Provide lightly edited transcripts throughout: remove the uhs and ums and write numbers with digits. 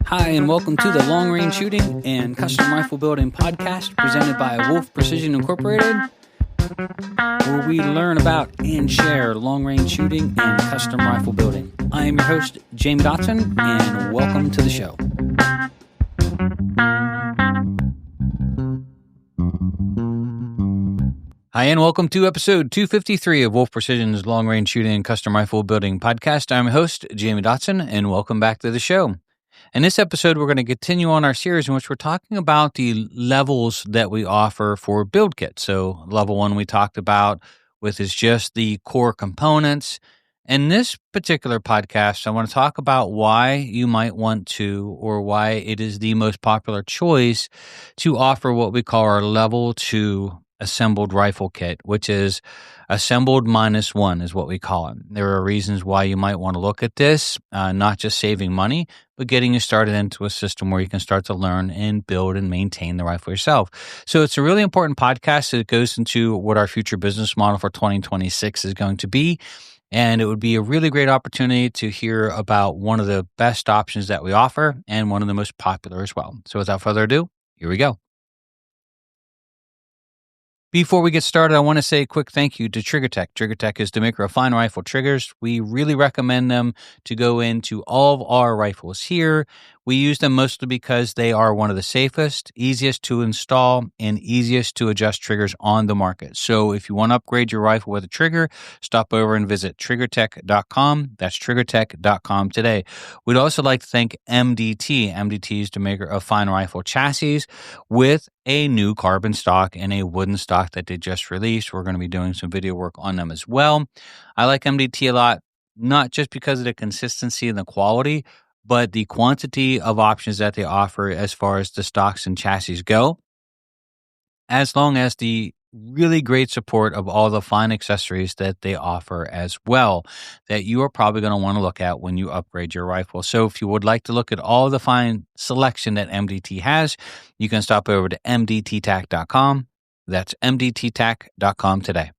Hi, and welcome to the Long Range Shooting and Custom Rifle Building podcast presented by Wolf Precision Incorporated, where we learn about and share long range shooting and custom rifle building. I am your host, Jamie Dotson, and welcome to the show. Hi, and welcome to episode 253 of Wolf Precision's Long Range Shooting and Custom Rifle Building podcast. I'm your host, Jamie Dotson, and welcome back to the show. In this episode, we're going to continue on our series in which we're talking about the levels that we offer for build kits. So level one we talked about with is just the core components. In this particular podcast, I want to talk about why you might want to, or why it is the most popular choice to offer what we call our level 2 assembled rifle kit, which is assembled -1 is what we call it. There are reasons why you might want to look at this, not just saving money, but getting you started into a system where you can start to learn and build and maintain the rifle yourself. So it's a really important podcast that goes into what our future business model for 2026 is going to be. And it would be a really great opportunity to hear about one of the best options that we offer and one of the most popular as well. So without further ado, here we go. Before we get started, I want to say a quick thank you to TriggerTech. TriggerTech is the maker of fine rifle triggers. We really recommend them to go into all of our rifles here. We use them mostly because they are one of the safest, easiest to install, and easiest to adjust triggers on the market. So if you want to upgrade your rifle with a trigger, stop over and visit triggertech.com. That's triggertech.com today. We'd also like to thank MDT. MDT is the maker of fine rifle chassis with a new carbon stock and a wooden stock that they just released. We're going to be doing some video work on them as well. I like MDT a lot, not just because of the consistency and the quality, but the quantity of options that they offer as far as the stocks and chassis go, as long as the really great support of all the fine accessories that they offer as well, that you are probably going to want to look at when you upgrade your rifle. So if you would like to look at all the fine selection that MDT has, you can stop over to mdttac.com. That's mdttac.com today.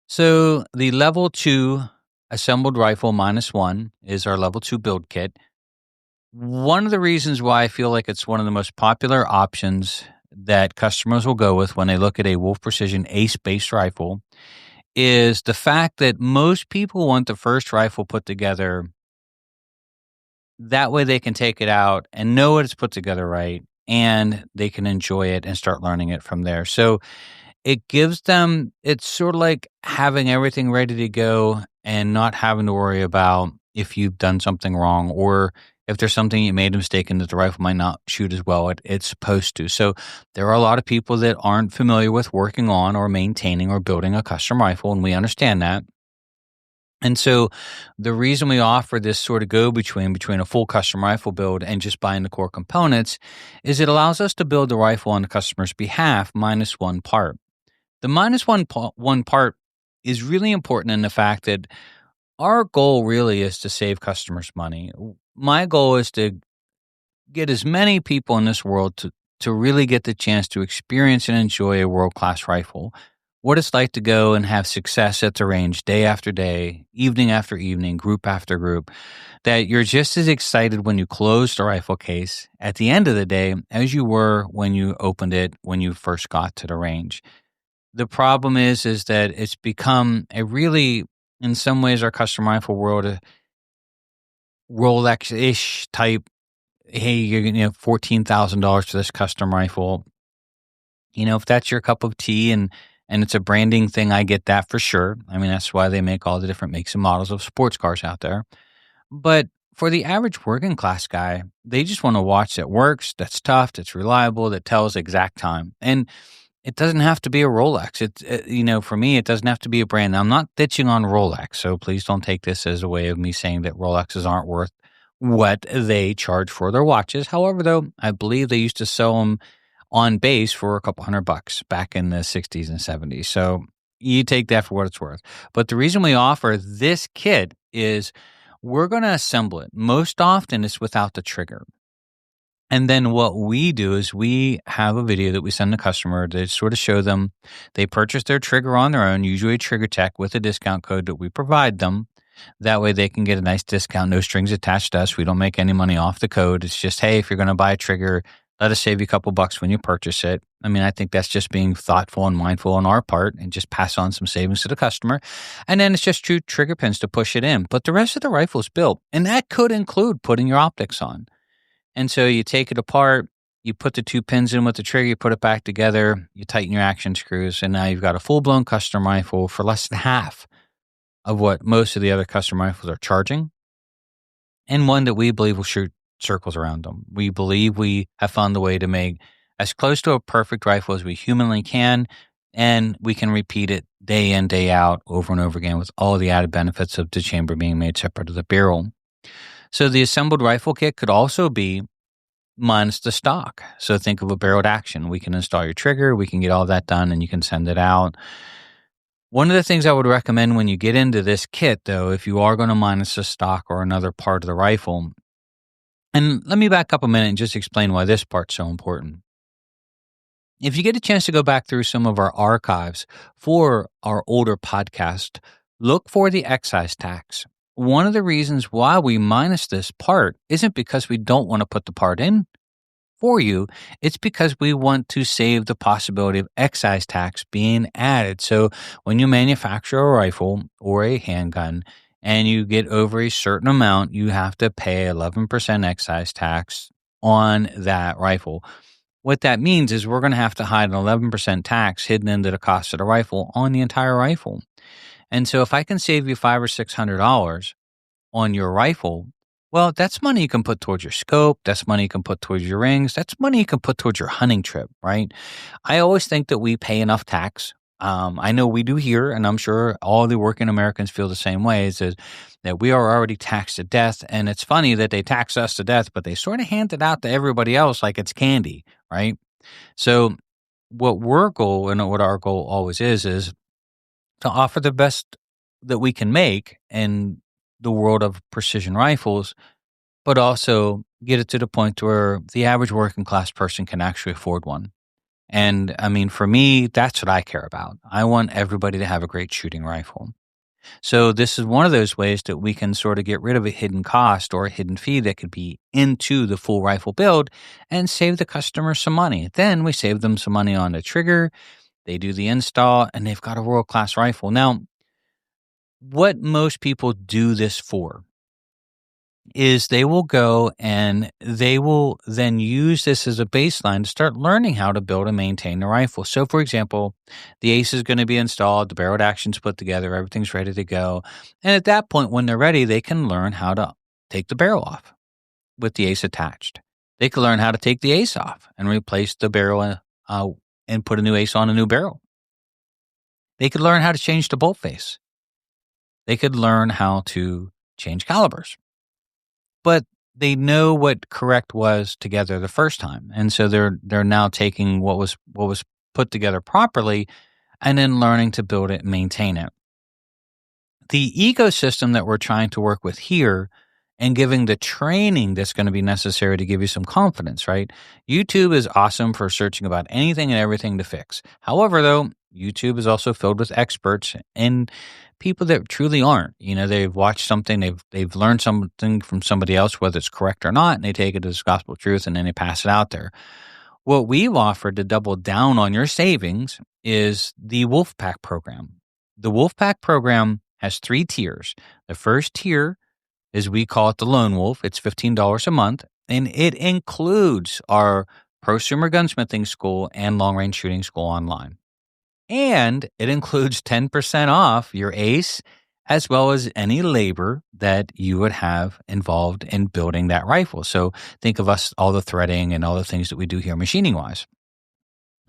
So the level 2 assembled rifle -1 is our level 2 build kit. One of the reasons why I feel like it's one of the most popular options that customers will go with when they look at a Wolf Precision Ace-based rifle is the fact that most people want the first rifle put together. That way they can take it out and know it's put together right, and they can enjoy it and start learning it from there. So it gives them, it's sort of like having everything ready to go and not having to worry about if you've done something wrong or if there's something you made a mistake in that the rifle might not shoot as well it's supposed to. So there are a lot of people that aren't familiar with working on or maintaining or building a custom rifle, and we understand that. And so the reason we offer this sort of go-between between a full custom rifle build and just buying the core components is it allows us to build the rifle on the customer's behalf -1 part. The -1 part is really important in the fact that our goal really is to save customers money. My goal is to get as many people in this world to really get the chance to experience and enjoy a world-class rifle. What it's like to go and have success at the range day after day, evening after evening, group after group, that you're just as excited when you close the rifle case at the end of the day as you were when you opened it when you first got to the range. The problem is that it's become a really, in some ways, our custom rifle world, a Rolex-ish type, hey, you're going to have $14,000 for this custom rifle. You know, if that's your cup of tea and it's a branding thing, I get that for sure. I mean, that's why they make all the different makes and models of sports cars out there. But for the average working class guy, they just want a watch that works, that's tough, that's reliable, that tells exact time. And it doesn't have to be a Rolex. For me, it doesn't have to be a brand. Now, I'm not ditching on Rolex, so please don't take this as a way of me saying that Rolexes aren't worth what they charge for their watches. However, though, I believe they used to sell them on base for a couple $100 back in the 60s and 70s. So you take that for what it's worth. But the reason we offer this kit is we're going to assemble it. Most often it's without the trigger. And then what we do is we have a video that we send the customer to sort of show them they purchase their trigger on their own, usually TriggerTech with a discount code that we provide them. That way they can get a nice discount, no strings attached to us. We don't make any money off the code. It's just, hey, if you're going to buy a trigger, let us save you a couple bucks when you purchase it. I mean, I think that's just being thoughtful and mindful on our part and just pass on some savings to the customer. And then it's just two trigger pins to push it in. But the rest of the rifle is built, and that could include putting your optics on. And so you take it apart, you put the two pins in with the trigger, you put it back together, you tighten your action screws, and now you've got a full-blown custom rifle for less than half of what most of the other custom rifles are charging, and one that we believe will shoot circles around them. We believe we have found the way to make as close to a perfect rifle as we humanly can, and we can repeat it day in, day out, over and over again with all the added benefits of the chamber being made separate of the barrel. So the assembled rifle kit could also be minus the stock. So think of a barreled action. We can install your trigger, we can get all that done, and you can send it out. One of the things I would recommend when you get into this kit, though, if you are going to minus the stock or another part of the rifle, and let me back up a minute and just explain why this part's so important. If you get a chance to go back through some of our archives for our older podcast, look for the excise tax. One of the reasons why we minus this part isn't because we don't want to put the part in for you. It's because we want to save the possibility of excise tax being added. So when you manufacture a rifle or a handgun and you get over a certain amount, you have to pay 11% excise tax on that rifle. What that means is we're going to have to hide an 11% tax hidden into the cost of the rifle on the entire rifle. And so if I can save you $500 or $600 on your rifle, well, that's money you can put towards your scope. That's money you can put towards your rings. That's money you can put towards your hunting trip, right? I always think that we pay enough tax. I know we do here, and I'm sure all the working Americans feel the same way, is that we are already taxed to death. And it's funny that they tax us to death, but they sort of hand it out to everybody else like it's candy, right? So what our goal always is to offer the best that we can make in the world of precision rifles, but also get it to the point where the average working class person can actually afford one. And I mean, for me, that's what I care about. I want everybody to have a great shooting rifle. So this is one of those ways that we can sort of get rid of a hidden cost or a hidden fee that could be into the full rifle build and save the customer some money. Then we save them some money on the trigger, they do the install, and they've got a world-class rifle. Now, what most people do this for is they will go and they will then use this as a baseline to start learning how to build and maintain the rifle. So, for example, the ace is going to be installed, the barreled action's put together, everything's ready to go. And at that point, when they're ready, they can learn how to take the barrel off with the ace attached. They can learn how to take the ace off and replace the barrel and put a new ace on a new barrel. They could learn how to change the bolt face. They could learn how to change calibers. But they know what correct was together the first time. And so they're now taking what was put together properly and then learning to build it and maintain it. The ecosystem that we're trying to work with here and giving the training that's going to be necessary to give you some confidence, right? YouTube is awesome for searching about anything and everything to fix. However, though, YouTube is also filled with experts and people that truly aren't. You know, they've watched something, they've learned something from somebody else, whether it's correct or not, and they take it as gospel truth and then they pass it out there. What we've offered to double down on your savings is the Wolfpack program. The Wolfpack program has 3 tiers. The first tier is, we call it the Lone Wolf. It's $15 a month, and it includes our prosumer gunsmithing school and long-range shooting school online. And it includes 10% off your ACE, as well as any labor that you would have involved in building that rifle. So think of us, all the threading and all the things that we do here machining-wise.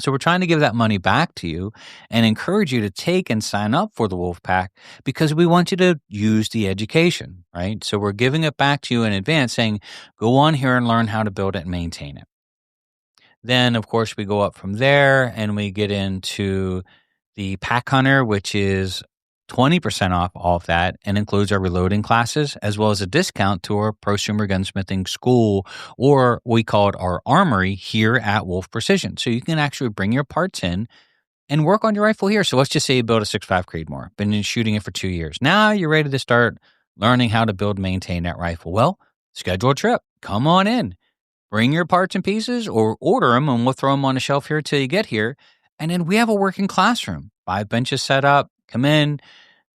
So we're trying to give that money back to you and encourage you to take and sign up for the Wolfpack because we want you to use the education, right? So we're giving it back to you in advance, saying, go on here and learn how to build it and maintain it. Then, of course, we go up from there and we get into the Pack Hunter, which is 20% off all of that and includes our reloading classes, as well as a discount to our prosumer gunsmithing school, or we call it our armory here at Wolf Precision. So you can actually bring your parts in and work on your rifle here. So let's just say you build a 6.5 Creedmoor, been shooting it for 2 years. Now you're ready to start learning how to build and maintain that rifle? Well, schedule a trip. Come on in. Bring your parts and pieces or order them, and we'll throw them on the shelf here till you get here. And then we have a working classroom. 5 benches set up. Come in.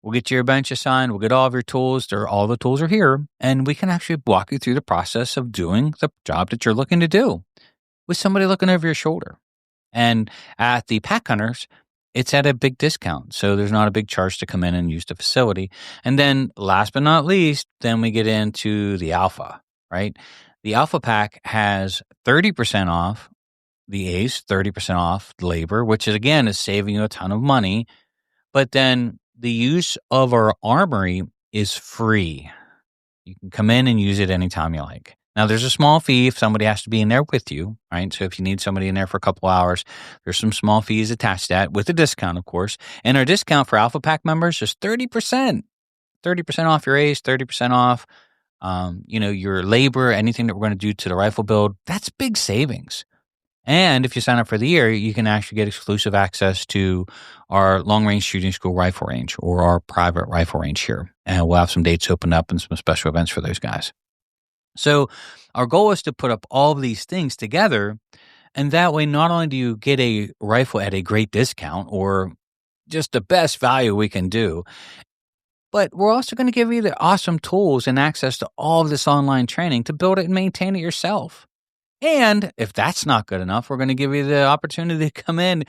We'll get you your bench assigned. We'll get all of your tools. All the tools are here. And we can actually walk you through the process of doing the job that you're looking to do with somebody looking over your shoulder. And at the Pack Hunters, it's at a big discount. So there's not a big charge to come in and use the facility. And then last but not least, then we get into the Alpha, right? The Alpha Pack has 30% off the ACE, 30% off labor, which is, again, is saving you a ton of money. But then the use of our armory is free. You can come in and use it anytime you like. Now, there's a small fee if somebody has to be in there with you, right? So if you need somebody in there for a couple hours, there's some small fees attached to that with a discount, of course. And our discount for Alpha Pack members is 30%. 30% off your ACE, 30% off, your labor, anything that we're going to do to the rifle build. That's big savings. And if you sign up for the year, you can actually get exclusive access to our long-range shooting school rifle range or our private rifle range here. And we'll have some dates open up and some special events for those guys. So our goal is to put up all of these things together. And that way, not only do you get a rifle at a great discount or just the best value we can do, but we're also going to give you the awesome tools and access to all of this online training to build it and maintain it yourself. And if that's not good enough, we're going to give you the opportunity to come in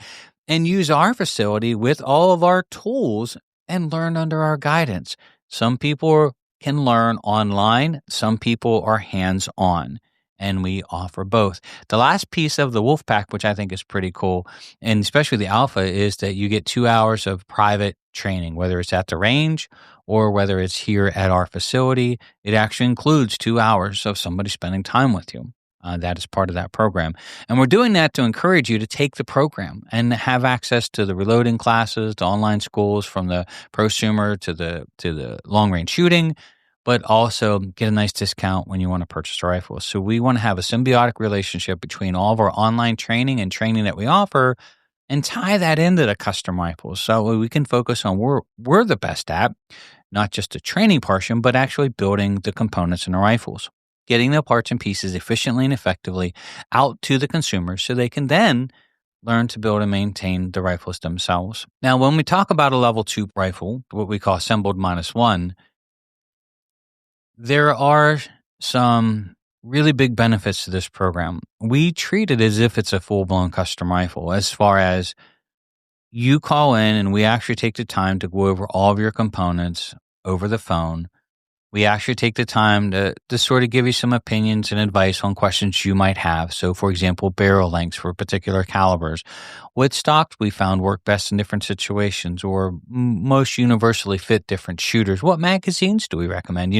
and use our facility with all of our tools and learn under our guidance. Some people can learn online. Some people are hands-on, and we offer both. The last piece of the Wolf Pack, which I think is pretty cool, and especially the Alpha, is that you get 2 hours of private training, whether it's at the range or whether it's here at our facility. It actually includes 2 hours of somebody spending time with you. That is part of that program. And we're doing that to encourage you to take the program and have access to the reloading classes, the online schools from the prosumer to the long-range shooting, but also get a nice discount when you want to purchase a rifle. So we want to have a symbiotic relationship between all of our online training and training that we offer and tie that into the custom rifles so we can focus on where we're the best at, not just the training portion, but actually building the components in the rifles, getting the parts and pieces efficiently and effectively out to the consumers so they can then learn to build and maintain the rifles themselves. Now, when we talk about a level 2 rifle, what we call assembled -1, there are some really big benefits to this program. We treat it as if it's a full-blown custom rifle, as far as you call in and we actually take the time to go over all of your components over the phone. We actually take the time to sort of give you some opinions and advice on questions you might have. So, for example, barrel lengths for particular calibers. What stocks we found work best in different situations or most universally fit different shooters? What magazines do we recommend?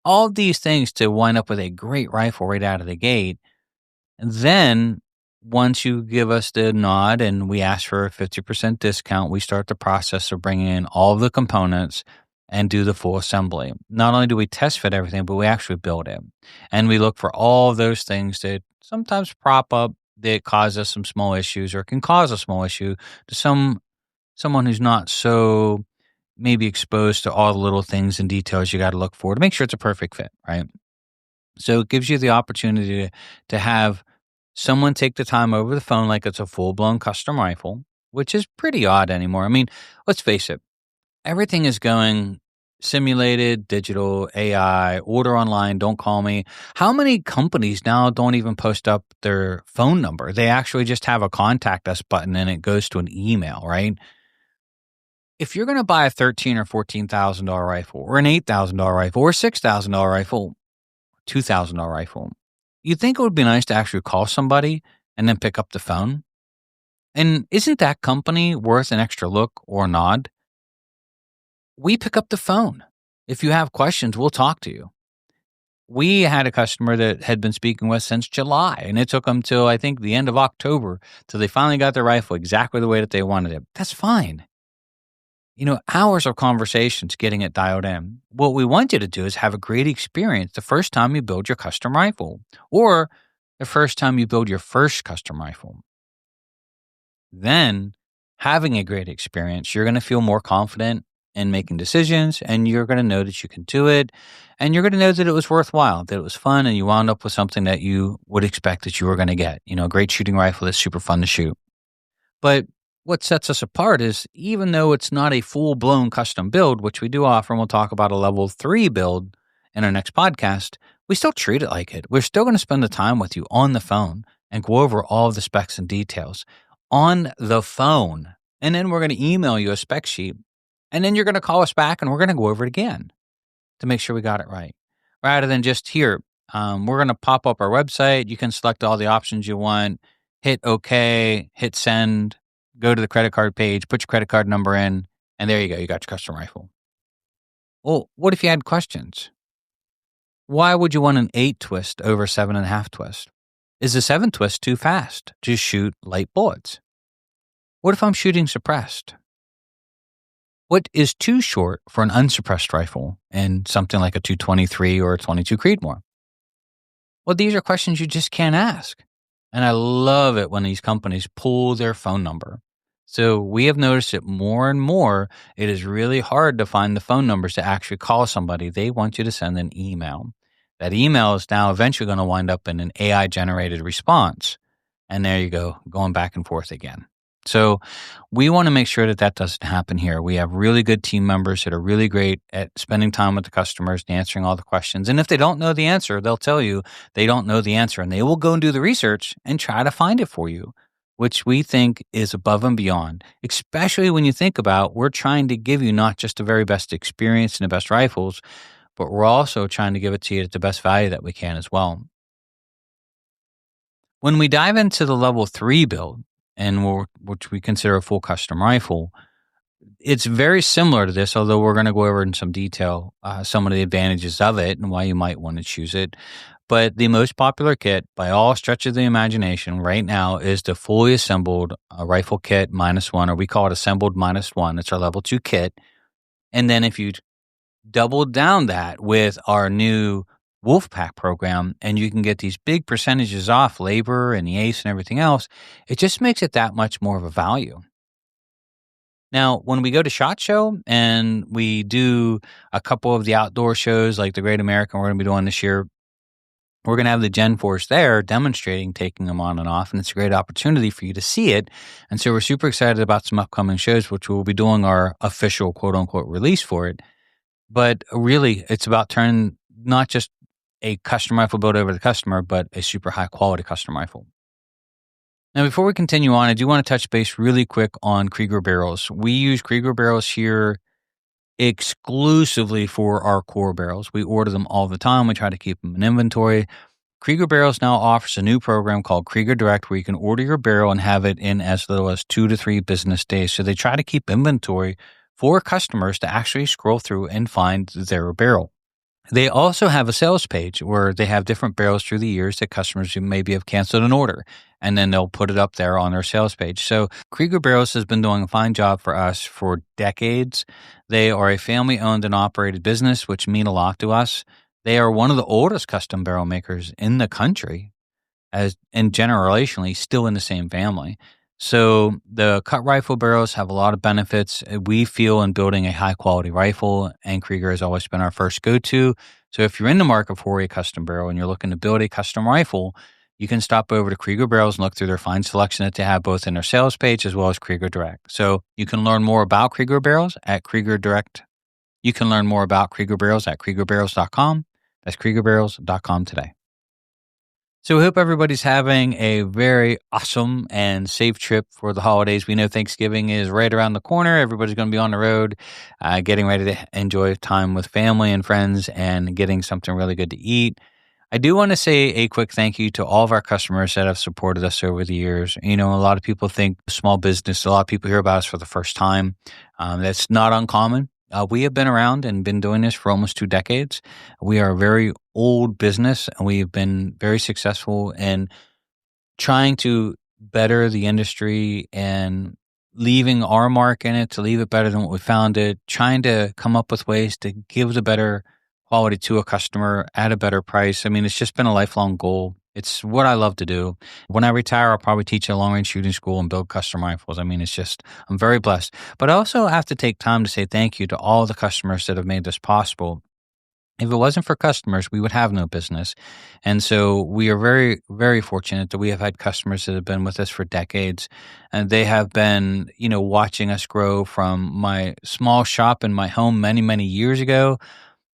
All these things to wind up with a great rifle right out of the gate. And then once you give us the nod and we ask for a 50% discount, we start the process of bringing in all of the components and do the full assembly. Not only do we test fit everything, but we actually build it. And we look for all of those things that sometimes prop up that cause us some small issues or can cause a small issue to someone who's not so maybe exposed to all the little things and details you got to look for to make sure it's a perfect fit, right? So it gives you the opportunity to have someone take the time over the phone like it's a full-blown custom rifle, which is pretty odd anymore. I mean, let's face it. Everything is going simulated, digital, AI, order online, don't call me. How many companies now don't even post up their phone number? They actually just have a contact us button and it goes to an email, right? If you're going to buy a $13,000 or $14,000 rifle or an $8,000 rifle or a $6,000 rifle, $2,000 rifle, you think it would be nice to actually call somebody and then pick up the phone? And isn't that company worth an extra look or nod? We pick up the phone. If you have questions, we'll talk to you. We had a customer that had been speaking with since July, and it took them till I think the end of October till they finally got their rifle exactly the way that they wanted it. That's fine. Hours of conversations getting it dialed in. What we want you to do is have a great experience the first time you build your custom rifle or the first time you build your first custom rifle. Then, having a great experience, you're going to feel more confident and making decisions, and you're going to know that you can do it, and you're going to know that it was worthwhile, that it was fun, and you wound up with something that you would expect that you were going to get. A great shooting rifle that's super fun to shoot. But what sets us apart is even though it's not a full-blown custom build, which we do offer, and we'll talk about a level 3 build in our next podcast, we still treat it like it. We're still going to spend the time with you on the phone and go over all of the specs and details on the phone. And then we're going to email you a spec sheet, and then you're going to call us back and we're going to go over it again to make sure we got it right. Rather than just here, we're going to pop up our website. You can select all the options you want, hit OK, hit send, go to the credit card page, put your credit card number in, and there you go. You got your custom rifle. Well, what if you had questions? Why would you want an 8 twist over 7.5 twist? Is the 7 twist too fast to shoot light bullets? What if I'm shooting suppressed? What is too short for an unsuppressed rifle in something like a 223 or a 22 Creedmoor? Well, these are questions you just can't ask. And I love it when these companies pull their phone number. So we have noticed it more and more. It is really hard to find the phone numbers to actually call somebody. They want you to send an email. That email is now eventually going to wind up in an AI-generated response. And there you go, going back and forth again. So we want to make sure that doesn't happen here. We have really good team members that are really great at spending time with the customers and answering all the questions. And if they don't know the answer, they'll tell you they don't know the answer, and they will go and do the research and try to find it for you, which we think is above and beyond, especially when you think about we're trying to give you not just the very best experience and the best rifles, but we're also trying to give it to you at the best value that we can as well. When we dive into the level 3 build, which we consider a full custom rifle, it's very similar to this, although we're going to go over in some detail some of the advantages of it and why you might want to choose it. But the most popular kit, by all stretch of the imagination right now, is the fully assembled rifle kit -1, or we call it assembled -1. It's our level 2 kit. And then if you double down that with our new Wolfpack program, and you can get these big percentages off labor and the ACE and everything else, it just makes it that much more of a value. Now, when we go to SHOT Show and we do a couple of the outdoor shows like the Great American we're going to be doing this year, we're going to have the Gen Force there demonstrating taking them on and off, and it's a great opportunity for you to see it. And so we're super excited about some upcoming shows, which we'll be doing our official quote-unquote release for it. But really, it's about turning not just a custom rifle built over the customer, but a super high-quality custom rifle. Now, before we continue on, I do want to touch base really quick on Krieger barrels. We use Krieger barrels here exclusively for our core barrels. We order them all the time. We try to keep them in inventory. Krieger Barrels now offers a new program called Krieger Direct, where you can order your barrel and have it in as little as 2 to 3 business days. So they try to keep inventory for customers to actually scroll through and find their barrel. They also have a sales page where they have different barrels through the years that customers who maybe have canceled an order, and then they'll put it up there on their sales page. So Krieger Barrels has been doing a fine job for us for decades. They are a family-owned and operated business, which mean a lot to us. They are one of the oldest custom barrel makers in the country, and generationally still in the same family. So the cut rifle barrels have a lot of benefits. We feel in building a high quality rifle, and Krieger has always been our first go-to. So if you're in the market for a custom barrel and you're looking to build a custom rifle, you can stop over to Krieger Barrels and look through their fine selection that they have both in their sales page as well as Krieger Direct. So you can learn more about Krieger Barrels at Krieger Direct. You can learn more about Krieger Barrels at KriegerBarrels.com. That's KriegerBarrels.com today. So we hope everybody's having a very awesome and safe trip for the holidays. We know Thanksgiving is right around the corner. Everybody's going to be on the road, getting ready to enjoy time with family and friends and getting something really good to eat. I do want to say a quick thank you to all of our customers that have supported us over the years. You know, a lot of people think small business, a lot of people hear about us for the first time. That's not uncommon. We have been around and been doing this for almost 2 decades. We are a very old business, and we've been very successful in trying to better the industry and leaving our mark in it to leave it better than what we found it, trying to come up with ways to give the better quality to a customer at a better price. I mean, it's just been a lifelong goal. It's what I love to do. When I retire, I'll probably teach a long-range shooting school and build custom rifles. I mean, it's just I'm very blessed. But I also have to take time to say thank you to all the customers that have made this possible. If it wasn't for customers, we would have no business. And so we are very, very fortunate that we have had customers that have been with us for decades. And they have been, watching us grow from my small shop in my home many, many years ago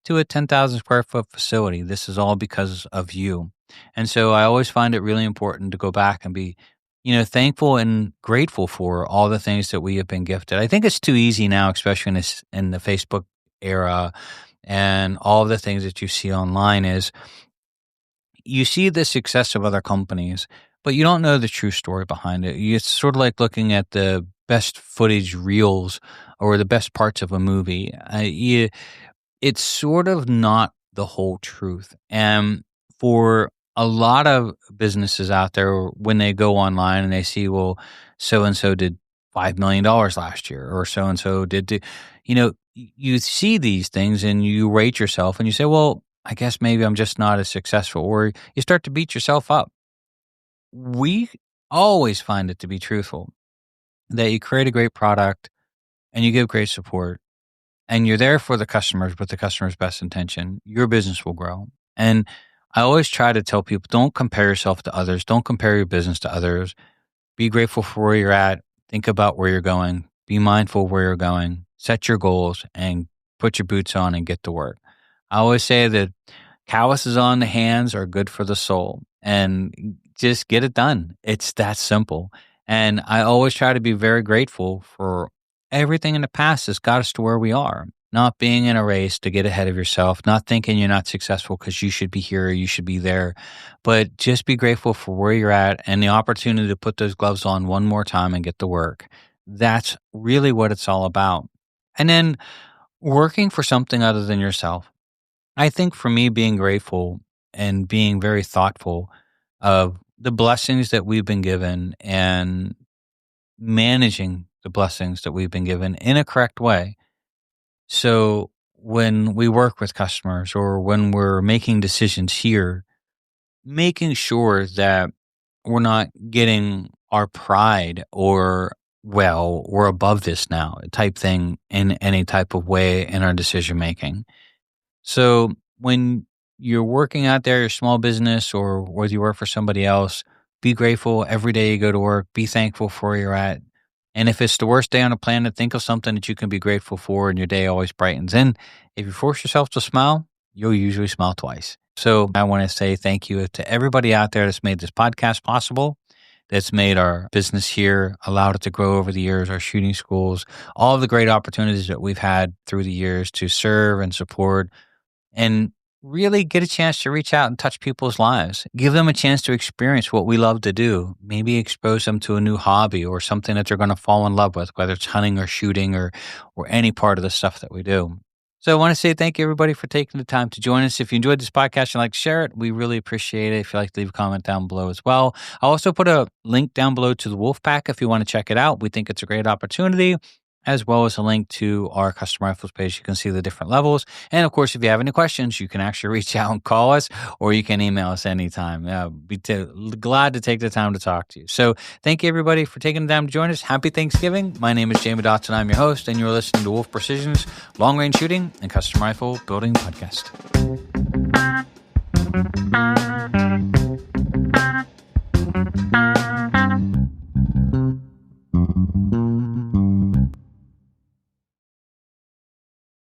to a 10,000 square foot facility. This is all because of you. And so I always find it really important to go back and be, thankful and grateful for all the things that we have been gifted. I think it's too easy now, especially in the Facebook era and all the things that you see online is you see the success of other companies, but you don't know the true story behind it. It's sort of like looking at the best footage reels or the best parts of a movie. It's sort of not the whole truth. And for a lot of businesses out there, when they go online and they see, well, so and so did $5 million last year, or so and so you see these things and you rate yourself and you say, well, I guess maybe I'm just not as successful, or you start to beat yourself up. We always find it to be truthful that you create a great product and you give great support and you're there for the customers with the customer's best intention, your business will grow. And I always try to tell people, don't compare yourself to others. Don't compare your business to others. Be grateful for where you're at. Think about where you're going. Be mindful of where you're going. Set your goals and put your boots on and get to work. I always say that calluses on the hands are good for the soul, and just get it done. It's that simple. And I always try to be very grateful for everything in the past that's got us to where we are. Not being in a race to get ahead of yourself, not thinking you're not successful because you should be here or you should be there, but just be grateful for where you're at and the opportunity to put those gloves on one more time and get to work. That's really what it's all about. And then working for something other than yourself. I think for me, being grateful and being very thoughtful of the blessings that we've been given and managing the blessings that we've been given in a correct way. So when we work with customers or when we're making decisions here, making sure that we're not getting our pride or, well, we're above this now type thing in any type of way in our decision making. So when you're working out there, your small business, or whether you work for somebody else, be grateful every day you go to work. Be thankful for where you're at. And if it's the worst day on the planet, think of something that you can be grateful for and your day always brightens. And if you force yourself to smile, you'll usually smile twice. So I want to say thank you to everybody out there that's made this podcast possible, that's made our business here, allowed it to grow over the years, our shooting schools, all of the great opportunities that we've had through the years to serve and support and really get a chance to reach out and touch people's lives. Give them a chance to experience what we love to do. Maybe expose them to a new hobby or something that they're going to fall in love with, whether it's hunting or shooting or any part of the stuff that we do. So I want to say thank you, everybody, for taking the time to join us. If you enjoyed this podcast and like to share it, we really appreciate it. If you'd like to leave a comment down below as well. I'll also put a link down below to the Wolf Pack if you want to check it out. We think it's a great opportunity, as well as a link to our custom rifles page. You can see the different levels. And of course, if you have any questions, you can actually reach out and call us, or you can email us anytime. Be glad to take the time to talk to you. So thank you, everybody, for taking the time to join us. Happy Thanksgiving. My name is Jamie Dotson. I'm your host, and you're listening to Wolf Precision's Long Range Shooting and Custom Rifle Building Podcast.